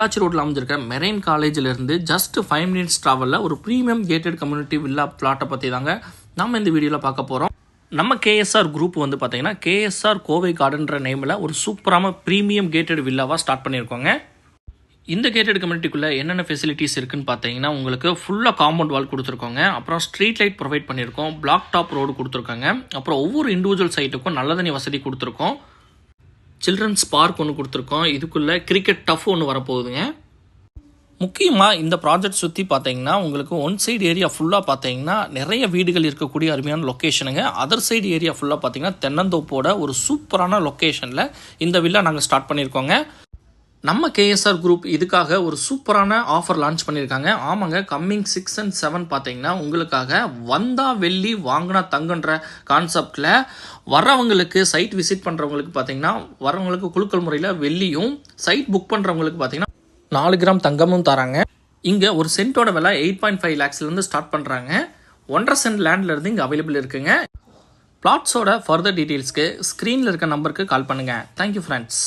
பொள்ளாச்சி ரோட்டில் அமைஞ்சிருக்க marine காலேஜிலிருந்து just 5 minutes ட்ராவலில் ஒரு ப்ரீமியம் கேட்டட் கம்யூனிட்டி வில்லா பிளாட்டை பற்றி தாங்க நம்ம இந்த வீடியோவில் பார்க்க போகிறோம். நம்ம கேஎஸ்ஆர் குரூப் வந்து பார்த்தீங்கன்னா கேஎஸ்ஆர் கோவை கார்டன்ற நேமில் ஒரு சூப்பரான ப்ரீமியம் கேட்டட் வில்லாவாக ஸ்டார்ட் பண்ணியிருக்கோங்க. இந்த கேட்டட் கம்யூனிட்டிக்குள்ளே என்னென்ன ஃபெசிலிட்டிஸ் இருக்குன்னு பார்த்தீங்கன்னா உங்களுக்கு ஃபுல்லாக காம்பவுண்ட் வால் கொடுத்துருக்கோங்க, அப்புறம் ஸ்ட்ரீட் லைட் ப்ரொவைட் பண்ணியிருக்கோம், பிளாக் டாப் ரோடு கொடுத்துருக்காங்க, அப்புறம் ஒவ்வொரு இண்டிவிஜுவல் சைட்டுக்கும் நல்ல தண்ணி வசதி கொடுத்துருக்கோம், சில்ட்ரன்ஸ் பார்க் ஒன்று கொடுத்துருக்கோம், இதுக்குள்ளே கிரிக்கெட் டஃப் ஒன்று வரப்போகுதுங்க. முக்கியமாக இந்த ப்ராஜெக்ட் சுற்றி பார்த்தீங்கன்னா உங்களுக்கு ஒன் சைடு ஏரியா ஃபுல்லாக பார்த்தீங்கன்னா நிறைய வீடுகள் இருக்கக்கூடிய அருமையான லொக்கேஷனுங்க. அதர் சைடு ஏரியா ஃபுல்லாக பார்த்தீங்கன்னா தென்னந்தோப்போட ஒரு சூப்பரான லொக்கேஷனில் இந்த வில்லா நாங்கள் ஸ்டார்ட் பண்ணியிருக்கோங்க. நம்ம கேஎஸ்ஆர் குரூப் இதுக்காக ஒரு சூப்பரான ஆஃபர் லான்ச் பண்ணியிருக்காங்க. ஆமாங்க, கம்மிங் 6 and 7 பார்த்தீங்கன்னா உங்களுக்காக வந்தா வெள்ளி வாங்கினா தங்கன்ற கான்செப்டில் வரவங்களுக்கு சைட் விசிட் பண்ணுறவங்களுக்கு பார்த்தீங்கன்னா வரவங்களுக்கு குலுக்கல் முறையில் வெள்ளியும், சைட் புக் பண்ணுறவங்களுக்கு பார்த்தீங்கன்னா 4 கிராம் தங்கமும் தராங்க. இங்கே ஒரு சென்ட்டோட விலை 8.5 lakhsலேருந்து ஸ்டார்ட் பண்ணுறாங்க. 1.5 சென்ட் லேண்ட்லேருந்து இங்கே அவைலபிள் இருக்குங்க. பிளாட்ஸோட ஃபர்தர் டீட்டெயில்ஸ்க்கு ஸ்க்ரீனில் இருக்க நம்பருக்கு கால் பண்ணுங்கள். Thank you friends.